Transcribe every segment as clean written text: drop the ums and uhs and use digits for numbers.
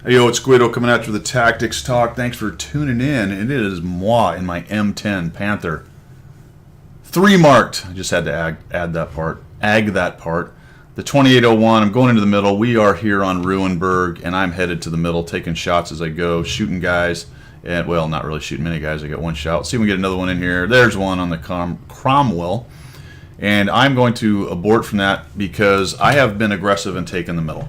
Hey, yo, it's Guido coming at you with the Tactics Talk. Thanks for tuning in. And it is moi in my M10 Panther. 3 marked. I just had to add that part. Ag that part. The 2801, I'm going into the middle. We are here on Ruinberg, and I'm headed to the middle, taking shots as I go, shooting guys. And, well, not really shooting many guys. I got one shot. Let's see if we can get another one in here. There's one on the Cromwell. And I'm going to abort from that because I have been aggressive and taken the middle.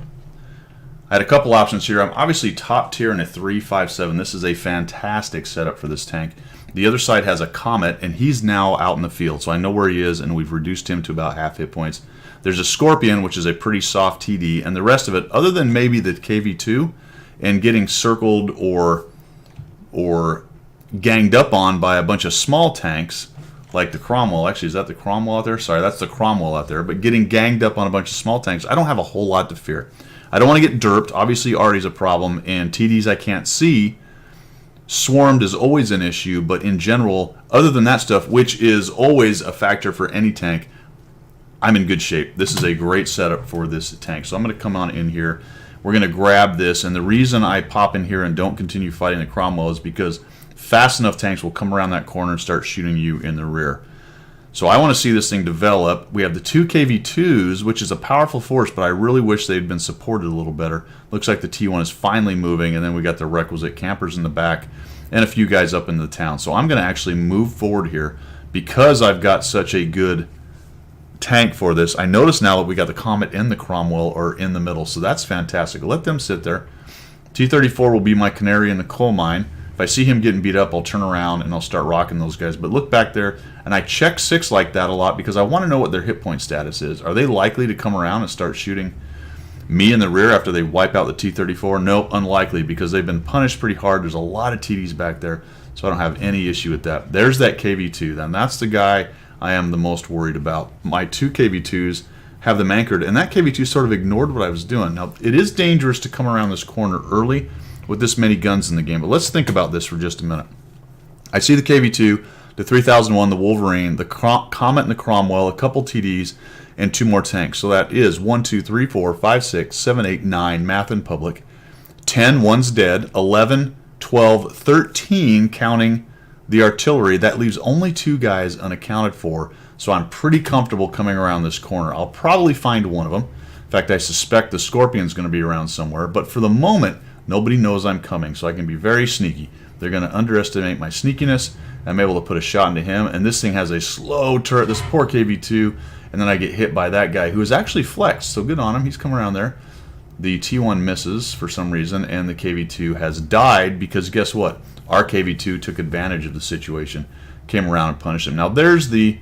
I had a couple options here. I'm obviously top tier in a 357. This is a fantastic setup for this tank. The other side has a Comet, and he's now out in the field, so I know where he is, and we've reduced him to about half hit points. There's a Scorpion, which is a pretty soft TD, and the rest of it, other than maybe the KV-2 and getting circled or ganged up on by a bunch of small tanks, like the Cromwell. Actually, is that the Cromwell out there? Sorry, that's the Cromwell out there. But getting ganged up on a bunch of small tanks, I don't have a whole lot to fear. I don't want to get derped. Obviously, Artie's a problem, and TDs I can't see. Swarmed is always an issue, but in general, other than that stuff, which is always a factor for any tank, I'm in good shape. This is a great setup for this tank. So I'm going to come on in here. We're going to grab this, and the reason I pop in here and don't continue fighting the Cromwell is because fast enough tanks will come around that corner and start shooting you in the rear. So I want to see this thing develop. We have the 2 KV-2s, which is a powerful force, but I really wish they'd been supported a little better. Looks like the T1 is finally moving, and then we got the requisite campers in the back and a few guys up in the town. So I'm going to actually move forward here because I've got such a good tank for this. I notice now that we got the Comet and the Cromwell are in the middle, so that's fantastic. Let them sit there. T-34 will be my canary in the coal mine. If I see him getting beat up, I'll turn around and I'll start rocking those guys. But look back there, and I check 6 like that a lot because I want to know what their hit point status is. Are they likely to come around and start shooting me in the rear after they wipe out the T-34? Nope, unlikely, because they've been punished pretty hard. There's a lot of TDs back there, so I don't have any issue with that. There's that KV-2. Then that's the guy I am the most worried about. My 2 KV-2s have them anchored, and that KV-2 sort of ignored what I was doing. Now, it is dangerous to come around this corner early with this many guns in the game, but let's think about this for just a minute. I see the KV-2, the 3001, the Wolverine, the Comet and the Cromwell, a couple TDs, and 2 more tanks. So that is 1, 2, 3, 4, 5, 6, 7, 8, 9, math in public. 10, one's dead. 11, 12, 13, counting the artillery. That leaves only 2 guys unaccounted for, so I'm pretty comfortable coming around this corner. I'll probably find one of them. In fact, I suspect the Scorpion's going to be around somewhere, but for the moment, nobody knows I'm coming, so I can be very sneaky. They're going to underestimate my sneakiness. I'm able to put a shot into him, and this thing has a slow turret, this poor KV-2, and then I get hit by that guy who is actually flexed, so good on him. He's come around there. The T1 misses for some reason, and the KV-2 has died because guess what? Our KV-2 took advantage of the situation, came around and punished him. Now there's the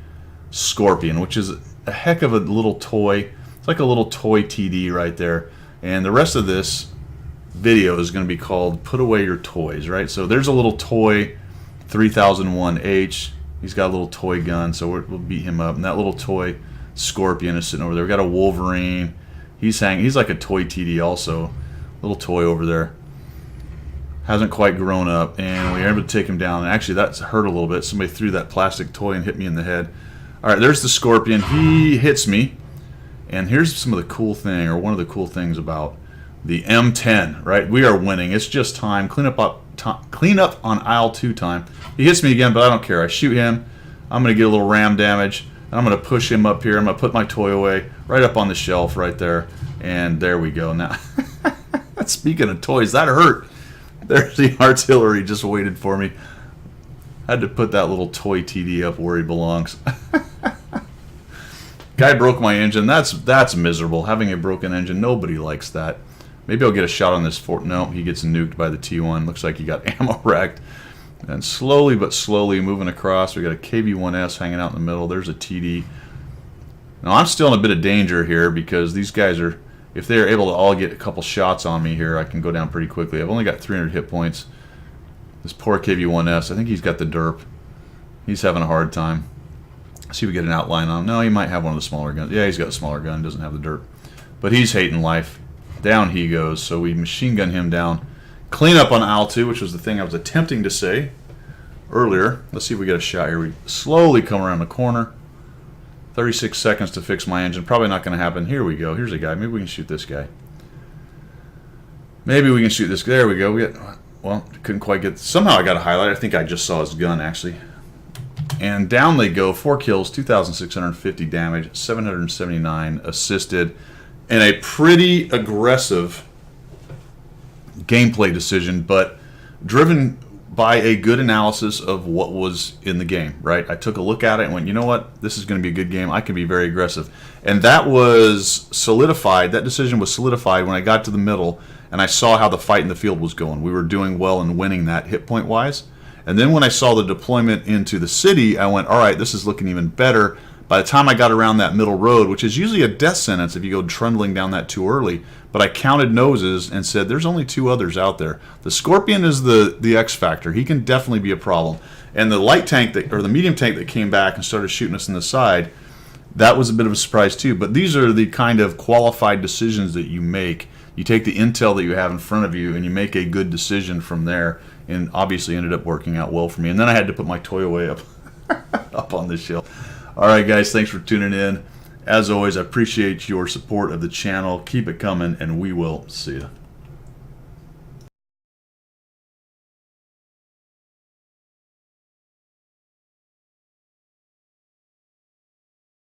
Scorpion, which is a heck of a little toy. It's like a little toy TD right there, and the rest of this video is going to be called Put Away Your Toys, right? So there's a little toy 3001H. He's got a little toy gun, so we'll beat him up. And that little toy Scorpion is sitting over there. We've got a Wolverine. He's like a toy TD also. Little toy over there. Hasn't quite grown up, and we were able to take him down. And actually, that's hurt a little bit. Somebody threw that plastic toy and hit me in the head. All right, there's the Scorpion. He hits me. And here's some of the cool thing, or one of the cool things about the M10, right? We are winning. It's just time. Clean up on aisle 2 time. He hits me again, but I don't care. I shoot him. I'm going to get a little ram damage. And I'm going to push him up here. I'm going to put my toy away right up on the shelf right there. And there we go. Now, speaking of toys, that hurt. There's the artillery just waited for me. I had to put that little toy TD up where he belongs. Guy broke my engine. That's miserable. Having a broken engine, nobody likes that. Maybe I'll get a shot on this fort. No, he gets nuked by the T1. Looks like he got ammo racked. And slowly but slowly moving across. We got a KV-1S hanging out in the middle. There's a TD. Now I'm still in a bit of danger here because these guys are, if they're able to all get a couple shots on me here, I can go down pretty quickly. I've only got 300 hit points. This poor KV-1S, I think he's got the derp. He's having a hard time. See if we get an outline on him. No, he might have one of the smaller guns. Yeah, he's got a smaller gun, doesn't have the derp. But he's hating life. Down he goes, so we machine gun him down. Clean up on aisle 2, which was the thing I was attempting to say earlier. Let's see if we get a shot here. We slowly come around the corner. 36 seconds to fix my engine. Probably not going to happen. Here we go. Here's a guy. Maybe we can shoot this guy. Maybe we can shoot this. There we go. Well, couldn't quite get. Somehow I got a highlight. I think I just saw his gun actually. And down they go. 4 kills, 2,650 damage, 779 assisted, and a pretty aggressive gameplay decision, but driven by a good analysis of what was in the game, right? I took a look at it and went, you know what? This is going to be a good game. I can be very aggressive. And that was solidified. That decision was solidified when I got to the middle and I saw how the fight in the field was going. We were doing well and winning that hit point wise. And then when I saw the deployment into the city, I went, all right, this is looking even better. By the time I got around that middle road, which is usually a death sentence if you go trundling down that too early, but I counted noses and said there's only 2 others out there. The Scorpion is the X factor. He can definitely be a problem. And the light tank or the medium tank that came back and started shooting us in the side, that was a bit of a surprise too. But these are the kind of qualified decisions that you make. You take the intel that you have in front of you and you make a good decision from there. And obviously ended up working out well for me. And then I had to put my toy away up on this shelf. All right, guys, thanks for tuning in. As always, I appreciate your support of the channel. Keep it coming, and we will see you.